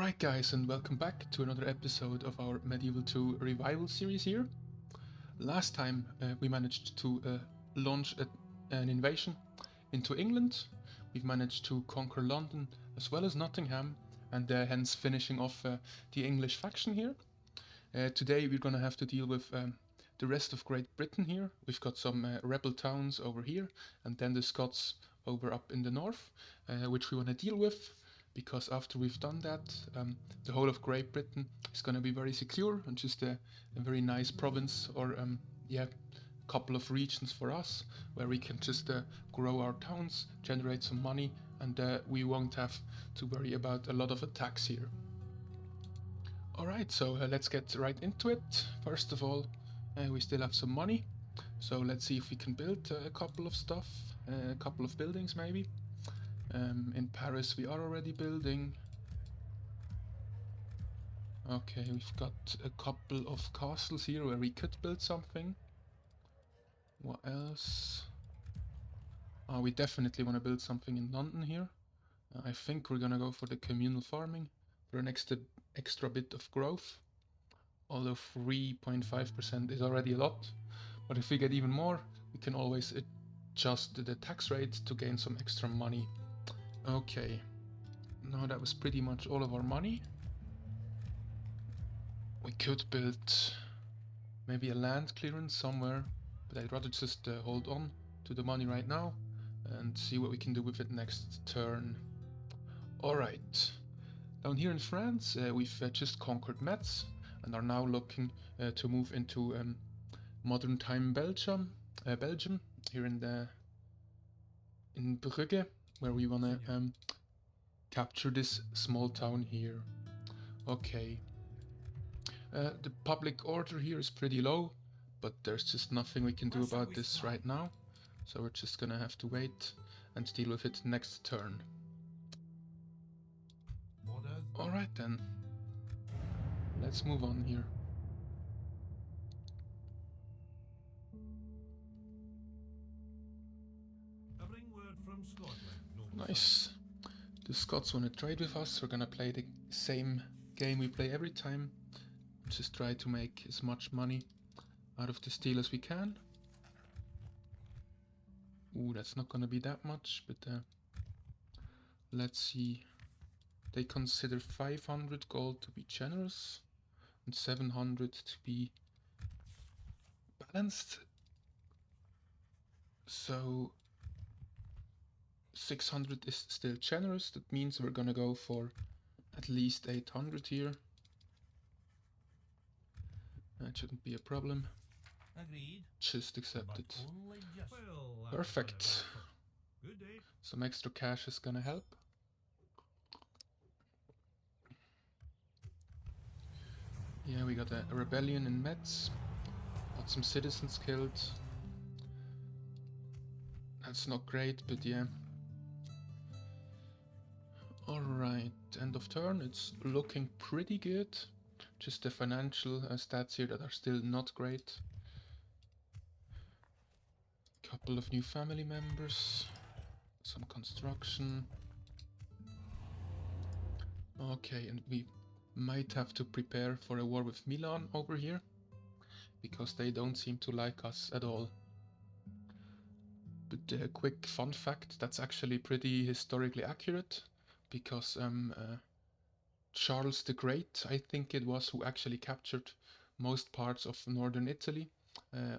Alright guys, and welcome back to another episode of our Medieval 2 Revival series here. Last time we managed to launch an invasion into England. We've managed to conquer London as well as Nottingham, and hence finishing off the English faction here. Today we're gonna have to deal with the rest of Great Britain here. We've got some rebel towns over here, and then the Scots over up in the north, which we want to deal with. Because after we've done that, the whole of Great Britain is going to be very secure and just a very nice province, or yeah, a couple of regions for us where we can just grow our towns, generate some money, and we won't have to worry about a lot of attacks here. Alright, so let's get right into it. First of all, we still have some money, so let's see if we can build a couple of stuff, a couple of buildings maybe. In Paris we are already building. Okay, we've got a couple of castles here where we could build something. What else? Oh, we definitely want to build something in London here. I think we're gonna go for the communal farming for an extra bit of growth. Although 3.5% is already a lot. But if we get even more, we can always adjust the tax rate to gain some extra money. Okay, now that was pretty much all of our money. We could build maybe a land clearance somewhere, but I'd rather just hold on to the money right now and see what we can do with it next turn. Alright, down here in France we've just conquered Metz and are now looking to move into modern time Belgium here in Brugge, where we wanna capture this small town here. Okay. The public order here is pretty low, but there's just nothing we can do about this right now. So we're just gonna have to wait and deal with it next turn. Alright then. Let's move on here. Nice. The Scots want to trade with us. We're gonna play the same game we play every time. Just try to make as much money out of this deal as we can. Ooh, that's not gonna be that much, but let's see. They consider 500 gold to be generous and 700 to be balanced. So 600 is still generous. That means we're gonna go for at least 800 here. That shouldn't be a problem. Agreed. Just accept it. Well, Perfect. Some extra cash is gonna help. Yeah, we got a rebellion in Metz. Got some citizens killed. That's not great, but yeah. Alright, end of turn. It's looking pretty good. Just the financial stats here that are still not great. Couple of new family members. Some construction. Okay, and we might have to prepare for a war with Milan over here, because they don't seem to like us at all. But a quick fun fact, that's actually pretty historically accurate, because Charles the Great, I think it was, who actually captured most parts of northern Italy,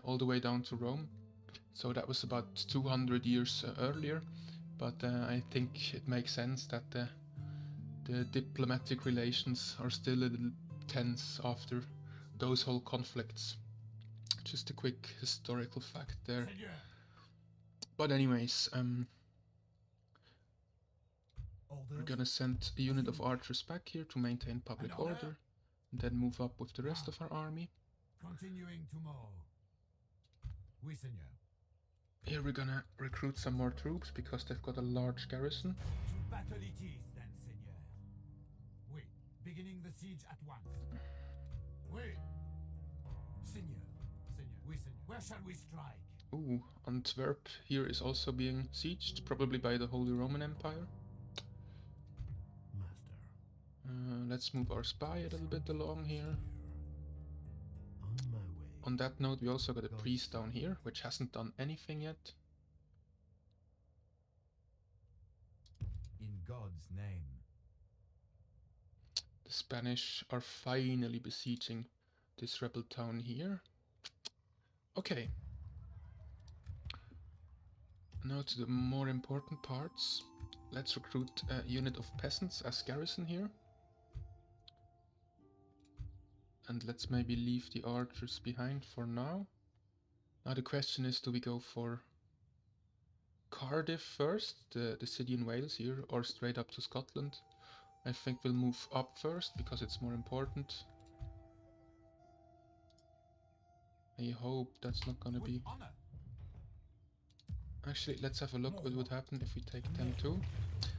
all the way down to Rome. So that was about 200 years earlier, but I think it makes sense that the diplomatic relations are still a little tense after those whole conflicts. Just a quick historical fact there. But anyways, we're gonna send a unit of archers back here to maintain public order, and then move up with the rest of our army. Continuing tomorrow. Oui, Seigneur. Here we're gonna recruit some more troops because they've got a large garrison. To battle it is then, Seigneur. Oui, beginning the siege at once. Oui. Seigneur. Seigneur. Oui, Seigneur. Where shall we strike? Ooh, Antwerp here is also being sieged, probably by the Holy Roman Empire. Master. Let's move our spy a little bit along here. On my way. On that note, we also got a priest down here, which hasn't done anything yet. In God's name. The Spanish are finally besieging this rebel town here. Okay. Now to the more important parts. Let's recruit a unit of peasants as garrison here. And let's maybe leave the archers behind for now. Now the question is, do we go for Cardiff first, the city in Wales here, or straight up to Scotland? I think we'll move up first because it's more important. I hope that's not gonna be... Actually, let's have a look what would happen if we take them too.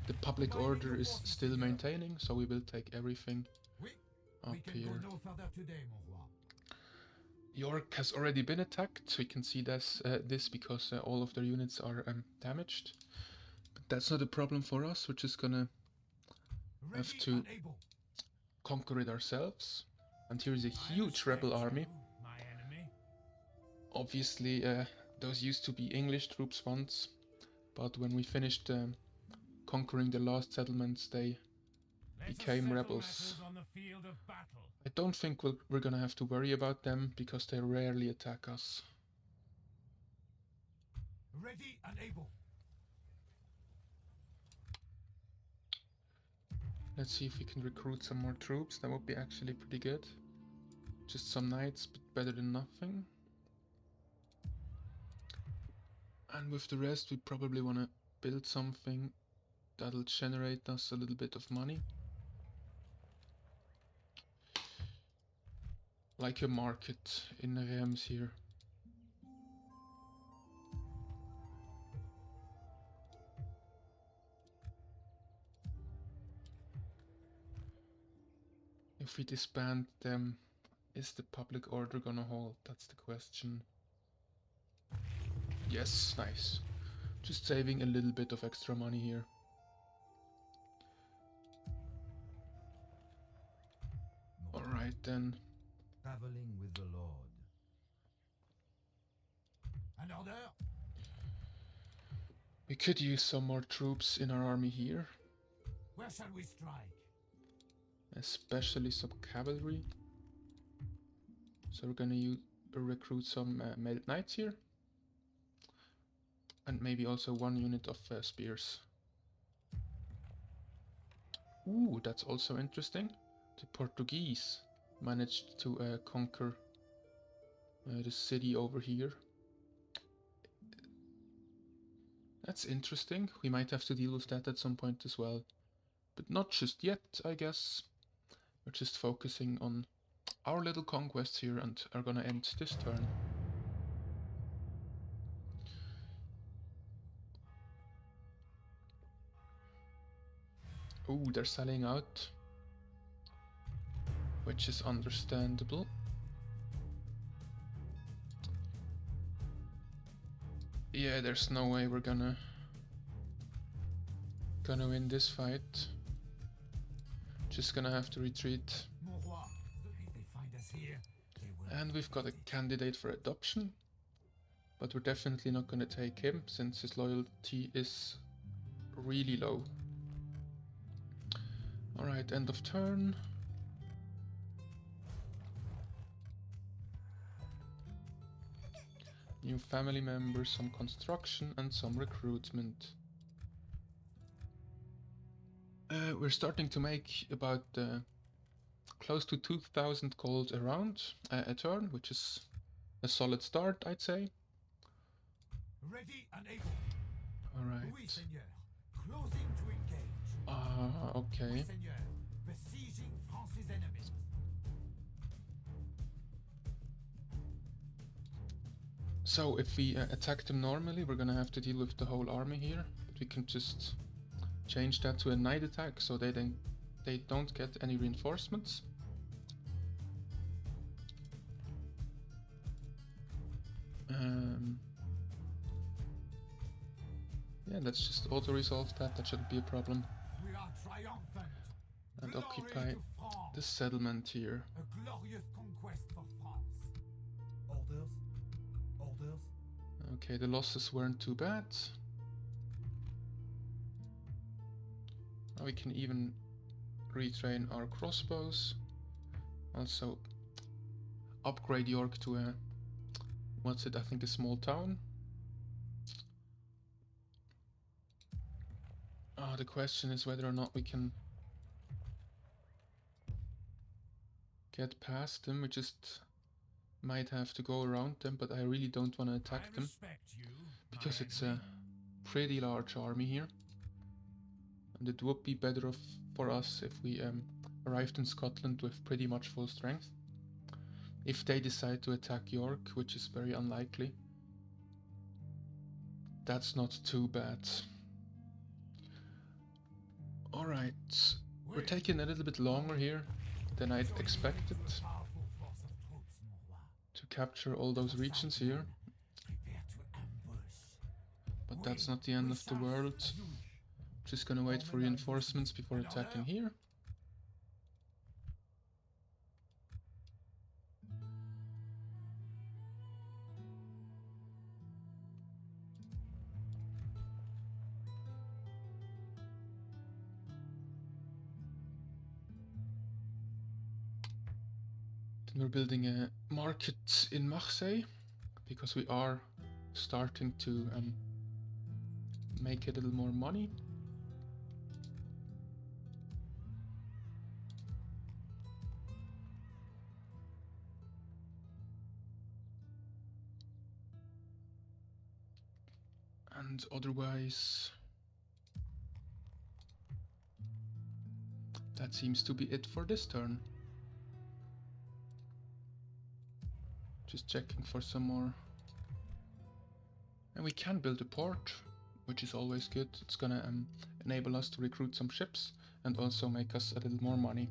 The public order is still maintaining, so we will take everything up here. York has already been attacked. We can see this because all of their units are damaged. But that's not a problem for us. We're just gonna have to conquer it ourselves. And here is a huge rebel army. Obviously, those used to be English troops once, but when we finished conquering the last settlements, they became rebels. I don't think we're gonna have to worry about them because they rarely attack us. Ready and able. Let's see if we can recruit some more troops. That would be actually pretty good. Just some knights, but better than nothing. And with the rest, we probably want to build something that'll generate us a little bit of money. Like a market in Reims here. If we disband them, is the public order gonna hold? That's the question. Yes, nice. Just saving a little bit of extra money here. Alright then. Traveling with the Lord. An order? We could use some more troops in our army here. Where shall we strike? Especially some cavalry. So we're gonna recruit some mailed knights here. And maybe also one unit of spears. Ooh, that's also interesting. The Portuguese managed to conquer the city over here. That's interesting. We might have to deal with that at some point as well. But not just yet, I guess. We're just focusing on our little conquests here and are gonna end this turn. Ooh, they're selling out. Which is understandable. Yeah, there's no way we're gonna win this fight. Just gonna have to retreat. And we've got a candidate for adoption. But we're definitely not gonna take him since his loyalty is really low. Alright, end of turn. New family members, some construction and some recruitment. We're starting to make about close to 2,000 gold around a turn, which is a solid start, I'd say. Ready and able. Alright. Oui, Seigneur. Closing to engage. Okay. Oui, Seigneur. Besieging France's enemies. So if we attack them normally, we're gonna have to deal with the whole army here. But we can just change that to a night attack, so they don't get any reinforcements. Yeah, let's just auto-resolve that. That shouldn't be a problem. We are triumphant. And Glory occupy to the settlement here. A glorious conquest for France. Orders? Orders? Okay, the losses weren't too bad. Now we can even retrain our crossbows. Also upgrade York to a, what's it, I think a small town. The question is whether or not we can get past them. We just might have to go around them, but I really don't want to attack them because it's a pretty large army here. And it would be better for us if we arrived in Scotland with pretty much full strength. If they decide to attack York, which is very unlikely, that's not too bad. Alright, we're taking a little bit longer here than I'd expected to capture all those regions here. But that's not the end of the world. Just gonna wait for reinforcements before attacking here. We're building a market in Marseille because we are starting to make a little more money. And otherwise, that seems to be it for this turn. Just checking for some more. And we can build a port, which is always good. It's gonna enable us to recruit some ships and also make us a little more money.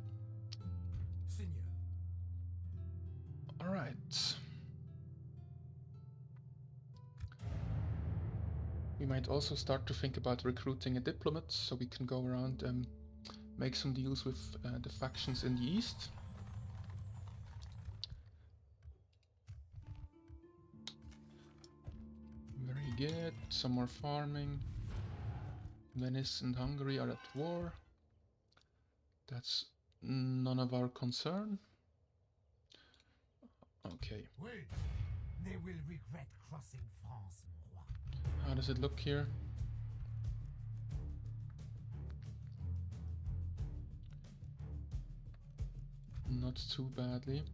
Alright. We might also start to think about recruiting a diplomat so we can go around and make some deals with the factions in the east. Very good. Some more farming. Venice and Hungary are at war. That's none of our concern. Okay. Wait. They will regret crossing France, mon roi. How does it look here? Not too badly.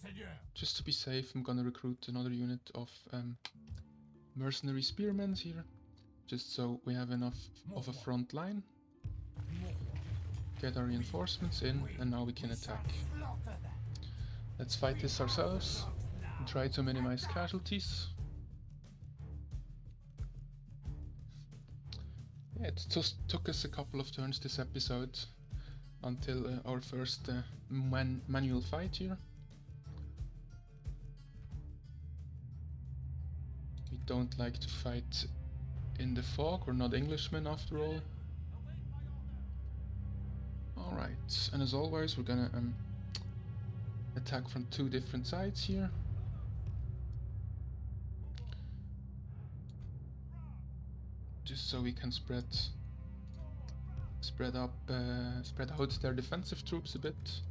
Seigneur. Just to be safe, I'm gonna recruit another unit of mercenary spearmen here, just so we have enough of a front line. Get our reinforcements in, and now we can attack. Let's fight this ourselves and try to minimize casualties. Yeah, it just took us a couple of turns this episode until our first manual fight here. We don't like to fight in the fog, we're not Englishmen after all. Alright, and as always we're gonna attack from two different sides here. Just so we can spread out their defensive troops a bit.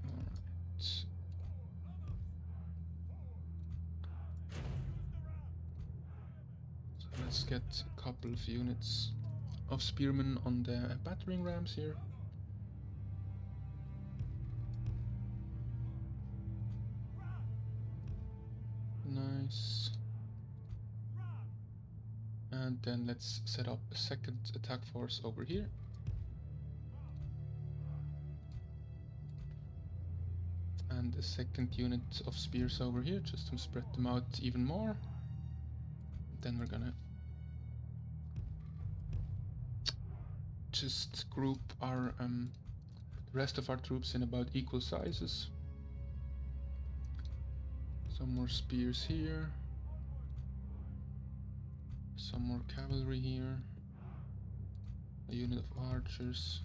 Alright. So let's get a couple of units of spearmen on the battering rams here. Nice. And then let's set up a second attack force over here. And a second unit of spears over here, just to spread them out even more. Then we're gonna just group our the rest of our troops in about equal sizes. Some more spears here. Some more cavalry here. A unit of archers.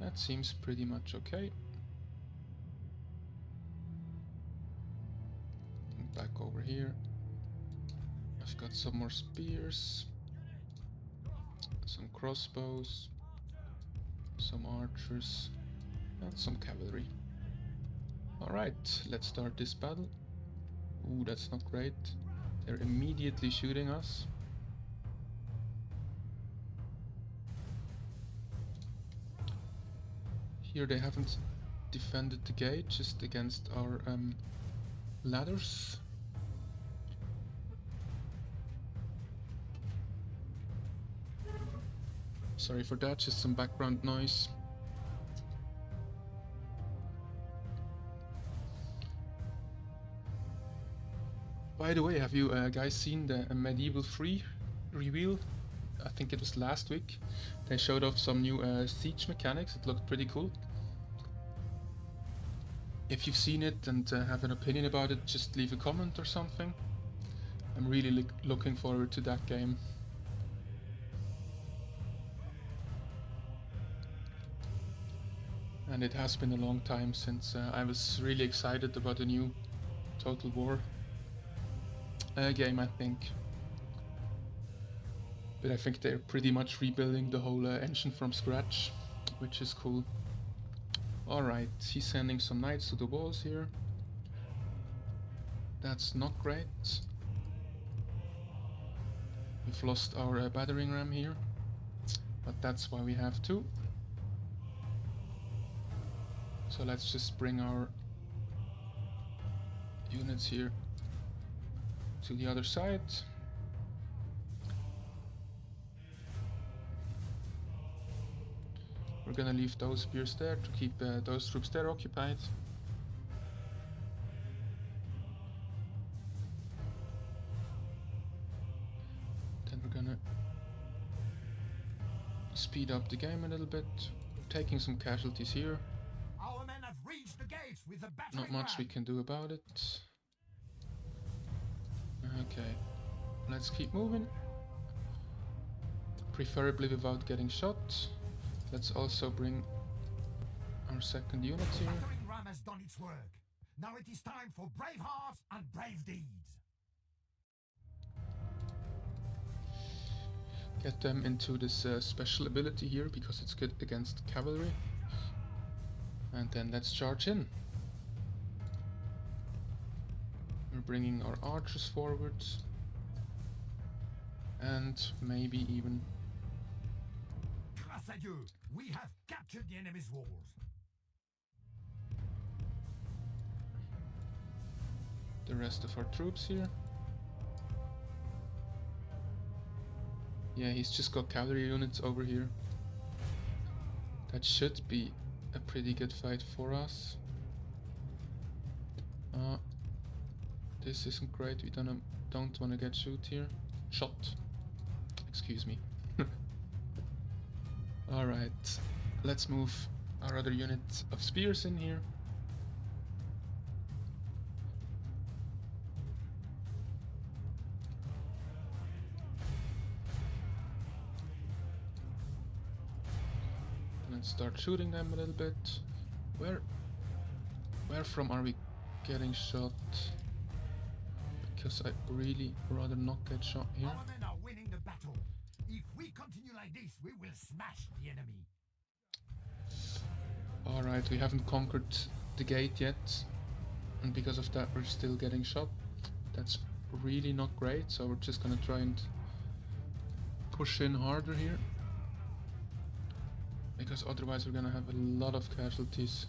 That seems pretty much okay. And back over here. I've got some more spears. Some crossbows. Some archers. And some cavalry. Alright, let's start this battle. Ooh, that's not great. They're immediately shooting us. Here they haven't defended the gate, just against our ladders. Sorry for that, just some background noise. By the way, have you guys seen the Medieval 3 reveal? I think it was last week. They showed off some new siege mechanics. It looked pretty cool. If you've seen it and have an opinion about it, just leave a comment or something. I'm really looking forward to that game. And it has been a long time since I was really excited about a new Total War game, I think. But I think they're pretty much rebuilding the whole engine from scratch, which is cool. Alright, he's sending some knights to the walls here. That's not great. We've lost our battering ram here, but that's why we have to. So let's just bring our units here to the other side. We're gonna leave those spears there to keep those troops there occupied. Then we're gonna speed up the game a little bit. We're taking some casualties here. Our men have reached the gates with the battering Not much we can do about it. Okay, let's keep moving. Preferably without getting shot. Let's also bring our second unit here. The battering ram has done its work. Now it is time for brave hearts and brave deeds. Get them into this special ability here because it's good against cavalry. And then let's charge in. We're bringing our archers forward. And maybe even... Grâce à Dieu, we have captured the enemy's walls. the rest of our troops here. Yeah, he's just got cavalry units over here. That should be a pretty good fight for us. This isn't great. We don't want to get shot. Excuse me. Alright, let's move our other unit of spears in here. And start shooting them a little bit. Where from are we getting shot? Because I'd really rather not get shot here. Our men are winning the battle. If we continue like this, we will smash the enemy. Alright, we haven't conquered the gate yet, and because of that we're still getting shot. That's really not great, so we're just gonna try and push in harder here, because otherwise we're gonna have a lot of casualties.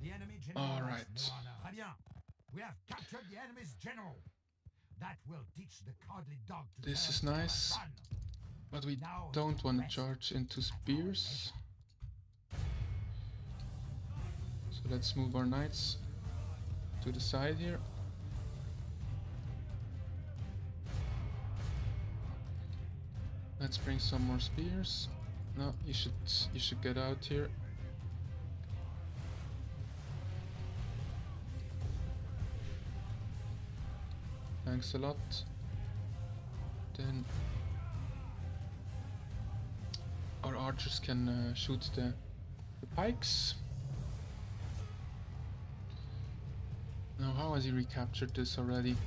The enemy general. All right. Très bien. We have captured the enemy's general. That will teach the cowardly dog to This is turn and nice, run. but we Now don't want to rest charge into spears. So let's move our knights to the side here. Let's bring some more spears. No, you should get out here. Thanks a lot. Then our archers can shoot the pikes. Now, how has he recaptured this already?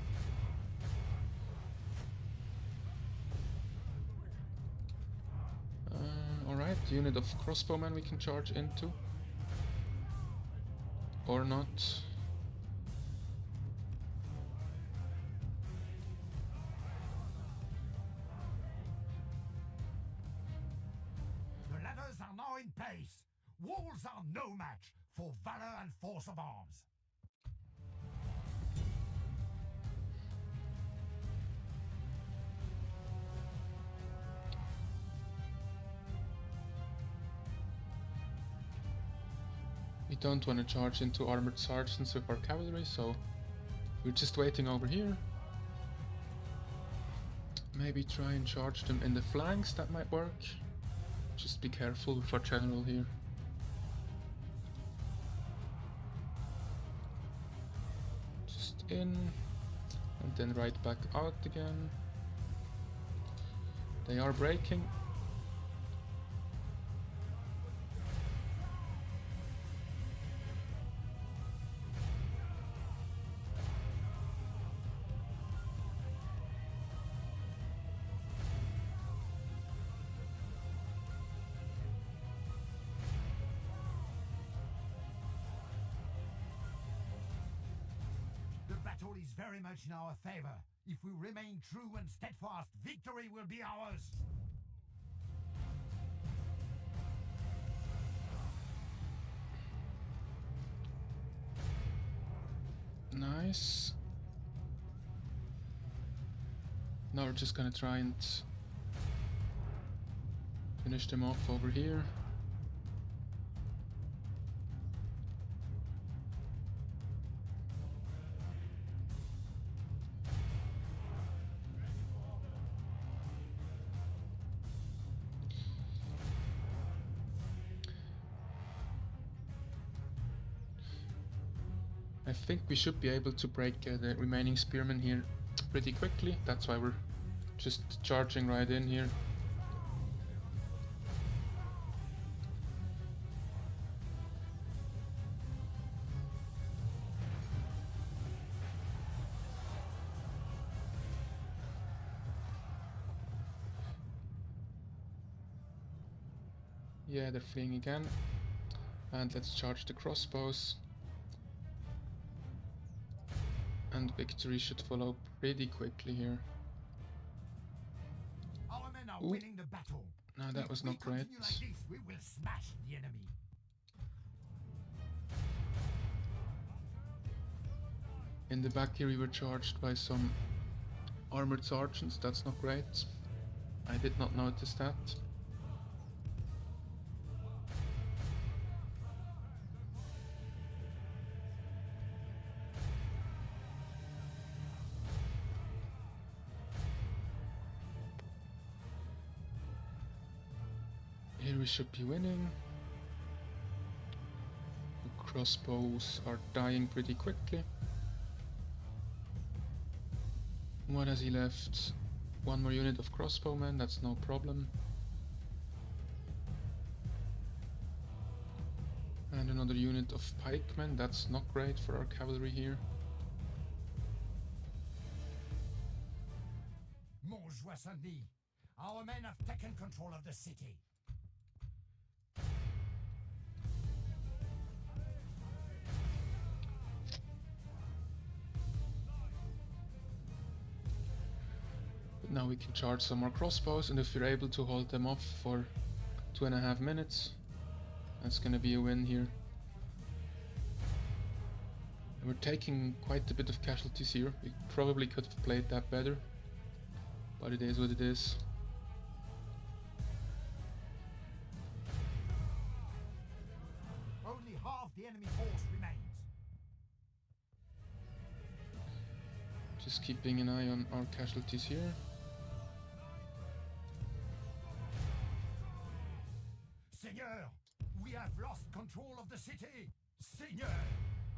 Alright, unit of crossbowmen we can charge into. Or not. The ladders are now in place. Walls are no match for valor and force of arms. We don't want to charge into armored sergeants with our cavalry, so we're just waiting over here. Maybe try and charge them in the flanks, that might work. Just be careful with our general here. Just in, and then right back out again. They are breaking. Is very much in our favor. If we remain true and steadfast, victory will be ours. Nice. Now we're just gonna try and finish them off over here. I think we should be able to break the remaining spearmen here pretty quickly. That's why we're just charging right in here. Yeah, they're fleeing again. And let's charge the crossbows. And victory should follow pretty quickly here. Our men are winning the battle. No, that was not great. Like this, we will smash the enemy. In the back here we were charged by some armored sergeants. That's not great. I did not notice that. Here we should be winning. The crossbows are dying pretty quickly. What has he left? One more unit of crossbowmen, that's no problem. And another unit of pikemen, that's not great for our cavalry here. Montjoie-Saint-Denis, our men have taken control of the city. Now we can charge some more crossbows, and if we're able to hold them off for 2.5 minutes, that's gonna be a win here. And we're taking quite a bit of casualties here. We probably could have played that better, but it is what it is. Only half the enemy force remains. Just keeping an eye on our casualties here. Seigneur, we have lost control of the city. Seigneur,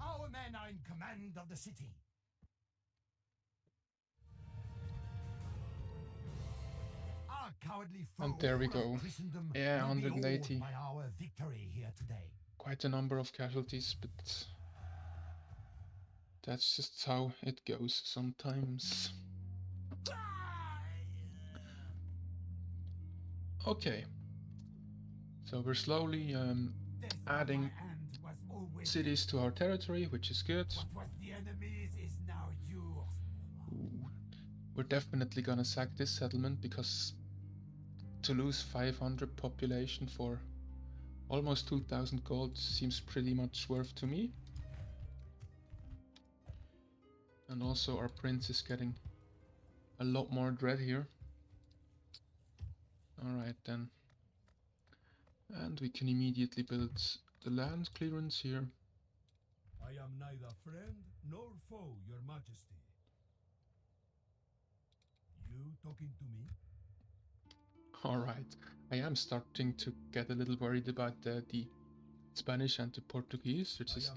our men are in command of the city. our cowardly foe. And there we All of go. Christendom Yeah, will be 180. awed by our victory here today. Quite a number of casualties, but that's just how it goes sometimes. Okay, so we're slowly Death by adding my hand was always cities to our territory, which is good. what was the enemy's is now yours. Ooh. We're definitely gonna sack this settlement, because to lose 500 population for almost 2000 gold seems pretty much worth to me. And also our prince is getting a lot more dread here. Alright then. And we can immediately build the land clearance here. I am neither friend nor foe, your majesty. You talking to me? Alright, I am starting to get a little worried about the Spanish and the Portuguese. They're just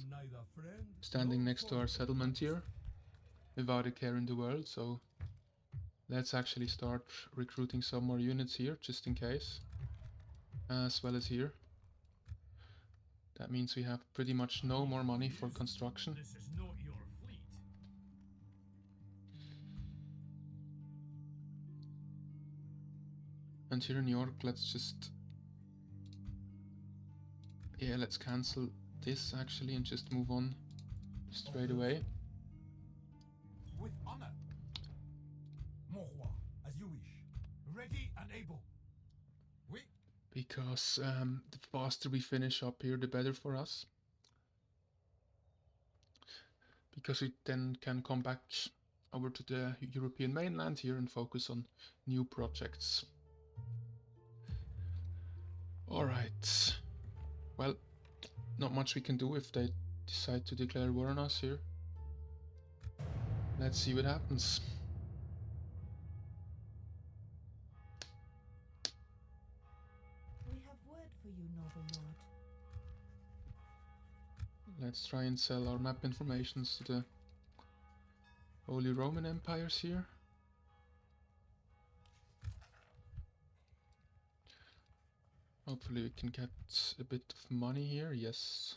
standing next to our settlement here without a care in the world, so let's actually start recruiting some more units here, just in case, as well as here. That means we have pretty much no more money for construction. This is not your fleet. And here in York, let's just... yeah, let's cancel this actually and just move on straight away. With honor. Mon roi, as you wish. Ready and able. Oui. Because the faster we finish up here, the better for us. Because we then can come back over to the European mainland here and focus on new projects. Alright. Well, not much we can do if they decide to declare war on us here. Let's see what happens. We have word for you, noble lord. Let's try and sell our map informations to the Holy Roman Empires here. Hopefully we can get a bit of money here, yes.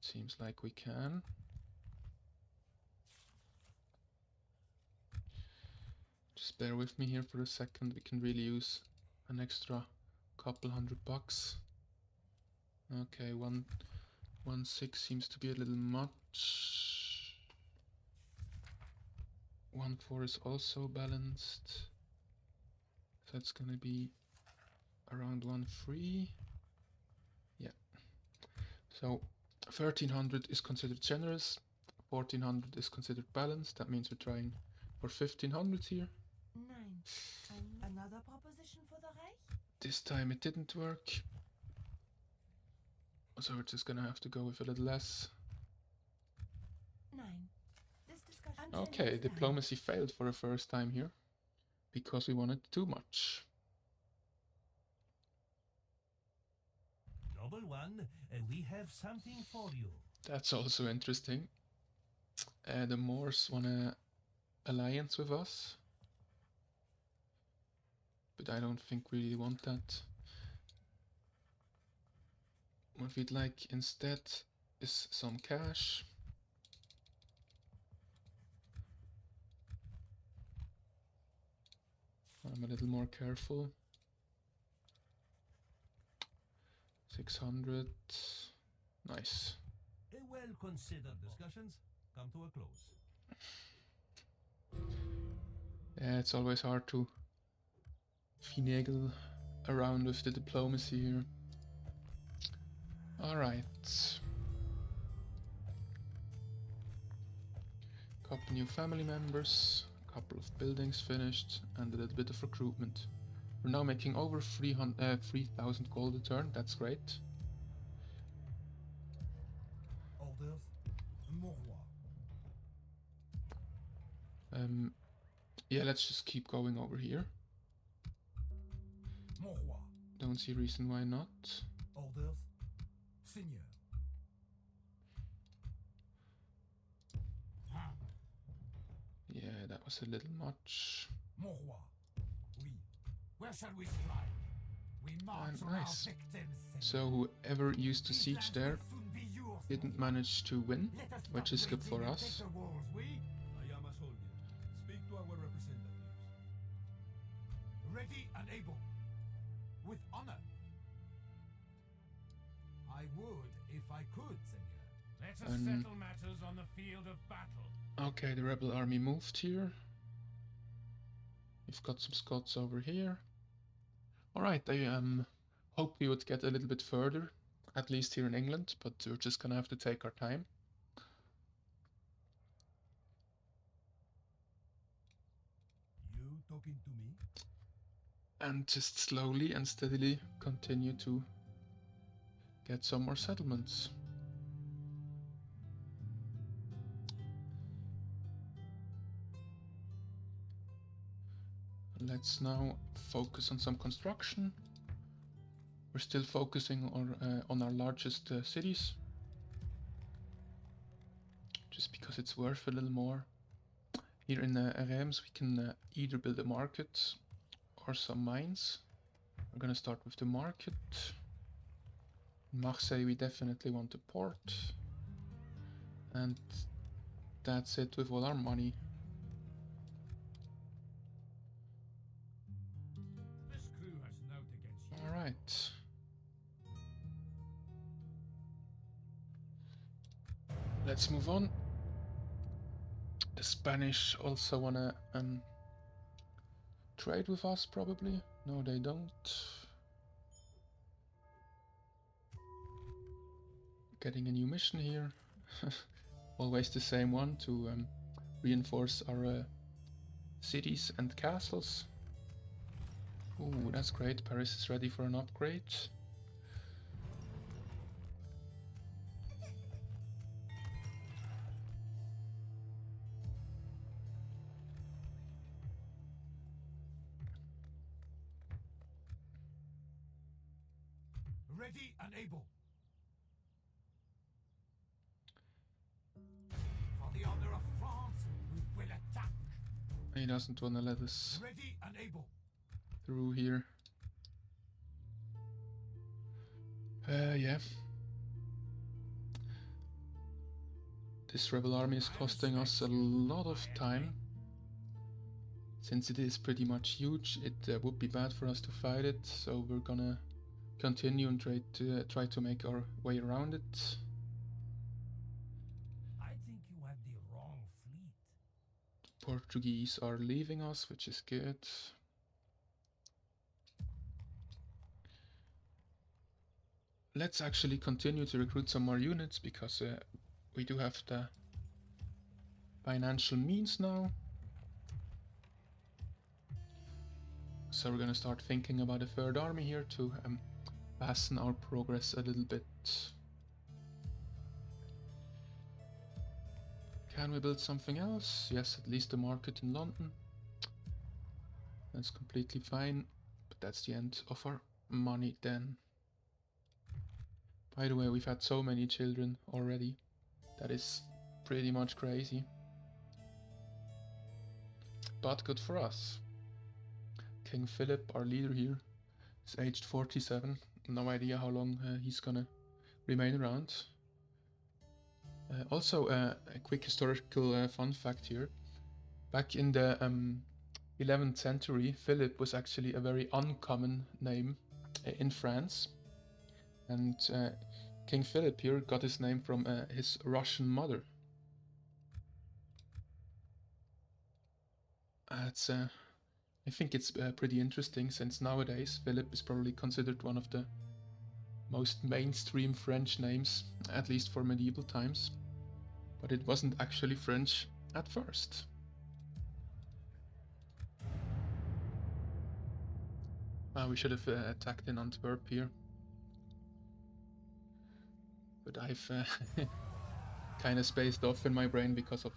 Seems like we can. Just bear with me here for a second, we can really use an extra couple $100. Okay, 1.6 seems to be a little much. 1.4 is also balanced. So it's gonna be around 1.3. Yeah. So 1300 is considered generous, 1400 is considered balanced. That means we're trying for 1500 here. Nine. Another proposition for the Reich? This time it didn't work. So we're just gonna have to go with a little less. 9. This discussion. Okay, diplomacy failed for the first time here. Because we wanted too much. Noble one, we have something for you. That's also interesting. The Moors want an alliance with us. But I don't think we really want that. What we'd like instead is some cash. I'm a little more careful. 600. Nice. A well-considered discussions come to a close. Yeah, it's always hard to finagle around with the diplomacy here. Alright. Couple new family members, a couple of buildings finished, and a little bit of recruitment. We're now making over 3,000 gold a turn, that's great. Orders. Mon roi. Yeah, let's just keep going over here. Mon roi. Don't see reason why not. Orders. Seigneur. Yeah, that was a little much. Mon roi. Oui. Where shall we strike? We march on Nice. our victims, So whoever used to These siege lands there will soon be yours, didn't mon roi. manage to win, Let us which stop is good for waiting and us. take the walls, we? I am a soldier. Speak to our representatives. Ready and able. With honor. I would if I could, senor. Let us settle matters on the field of battle. Okay, the rebel army moved here. We've got some Scots over here. Alright, I hope we would get a little bit further, at least here in England, but we're just gonna have to take our time. You talking to me? And just slowly and steadily continue to get some more settlements. Let's now focus on some construction. We're still focusing on our largest cities, just because it's worth a little more. Here in Reims we can either build a market or some mines. We're gonna start with the market. In Marseille we definitely want a port. And that's it with all our money. This crew has note against you. Alright. Let's move on. The Spanish also wanna trade with us, probably. No, they don't. Getting a new mission here. Always the same one, to reinforce our cities and castles. Ooh, that's great. Paris is ready for an upgrade. Ready and able. For the honor of France, we will attack. He doesn't want to let us Ready and able. through here. Yeah. This rebel army is costing us a lot of time. Since it is pretty much huge, it would be bad for us to fight it, so we're gonna continue and try to make our way around it. I think you have the wrong fleet. Portuguese are leaving us, which is good. Let's actually continue to recruit some more units, because we do have the financial means now. So we're gonna start thinking about a third army here to hasten our progress a little bit. Can we build something else? Yes, at least a market in London. That's completely fine, but that's the end of our money then. By the way, we've had so many children already. That is pretty much crazy. But good for us. King Philip, our leader here, is aged 47. No idea how long he's gonna remain around. Also, a quick historical fun fact here. Back in the 11th century, Philip was actually a very uncommon name in France. And King Philip here got his name from his Russian mother. I think it's pretty interesting, since nowadays Philip is probably considered one of the most mainstream French names, at least for medieval times. But it wasn't actually French at first. We should have attacked in Antwerp here. But I've kind of spaced off in my brain because of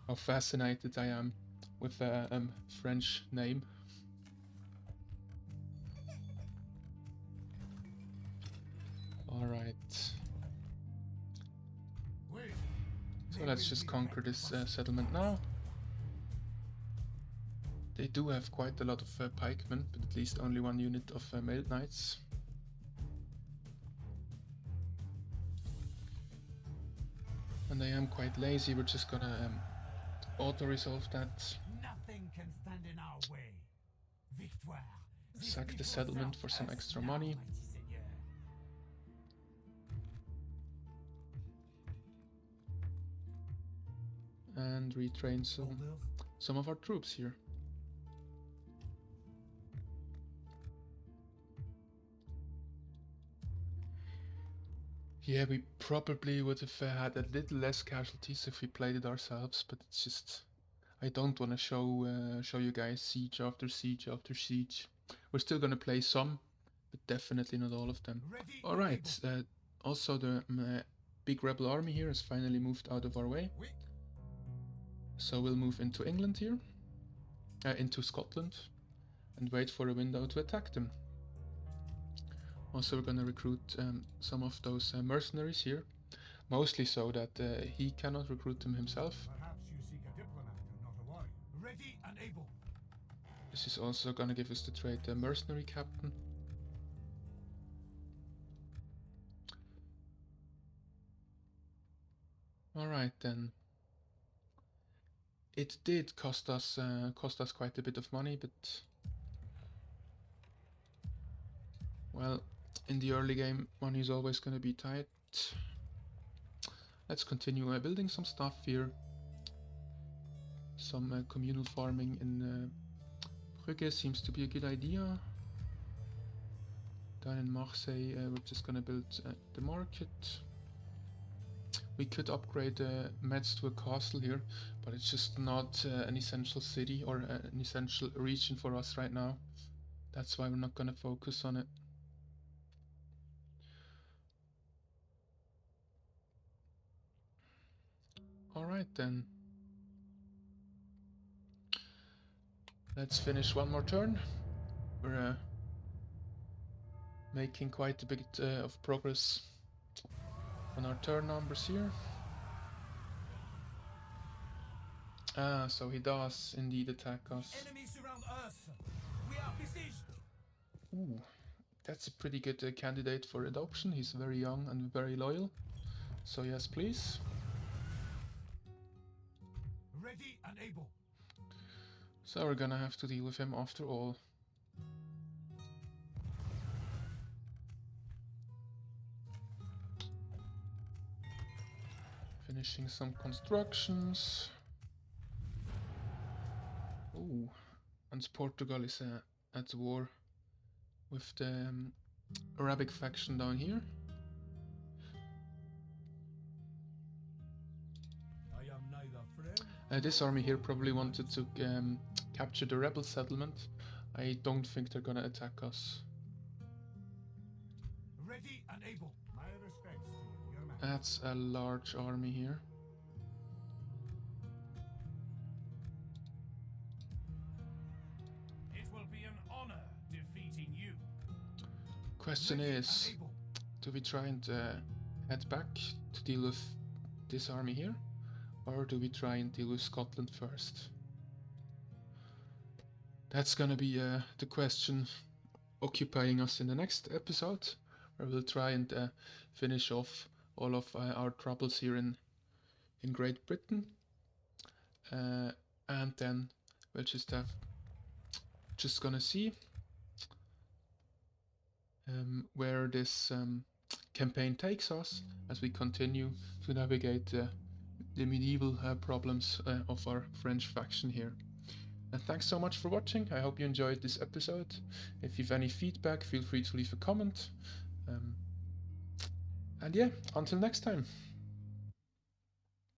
how fascinated I am with the French name. Alright. So let's just conquer this settlement now. They do have quite a lot of pikemen, but at least only one unit of mailed knights. And I am quite lazy, we're just gonna auto-resolve that. Nothing can stand in our way. Victoire. Sack the settlement for some extra money. And retrain some of our troops here. Yeah, we probably would have had a little less casualties if we played it ourselves, but it's just I don't want to show you guys siege after siege after siege. We're still gonna play some, but definitely not all of them. All right. Also, the big rebel army here has finally moved out of our way, so we'll move into England here, into Scotland, and wait for a window to attack them. Also, we're gonna recruit some of those mercenaries here, mostly so that he cannot recruit them himself. Perhaps you seek a diplomat and not a warrior. Ready and able. This is also gonna give us the trait mercenary captain. Alright then. It did cost us quite a bit of money, but well, in the early game money is always gonna be tight. Let's continue building some stuff here. Some communal farming in Brugge seems to be a good idea. Down in Marseille, we're just gonna build the market. We could upgrade Metz to a castle here, but it's just not an essential city or an essential region for us right now. That's why we're not gonna focus on it. Alright then. Let's finish one more turn. We're making quite a bit of progress on our turn numbers here. Ah, so he does indeed attack us. Enemies surround us. We are besieged. Ooh, that's a pretty good candidate for adoption. He's very young and very loyal. So yes, please. Ready and able. So we're gonna have to deal with him after all. Finishing some constructions. Ooh, and Portugal is at war with the Arabic faction down here. I am neither friend. This army here probably wanted to capture the rebel settlement. I don't think they're gonna attack us. Ready and able. My respects to you, your man. That's a large army here. It will be an honor defeating you. Question Ready and is, able. do we try and head back to deal with this army here? Or do we try and deal with Scotland first? That's gonna be the question occupying us in the next episode, where we'll try and finish off all of our troubles here in Great Britain. And then we'll just gonna see where this campaign takes us as we continue to navigate the medieval problems of our French faction here. And thanks so much for watching. I hope you enjoyed this episode. If you have any feedback, feel free to leave a comment. And yeah, until next time.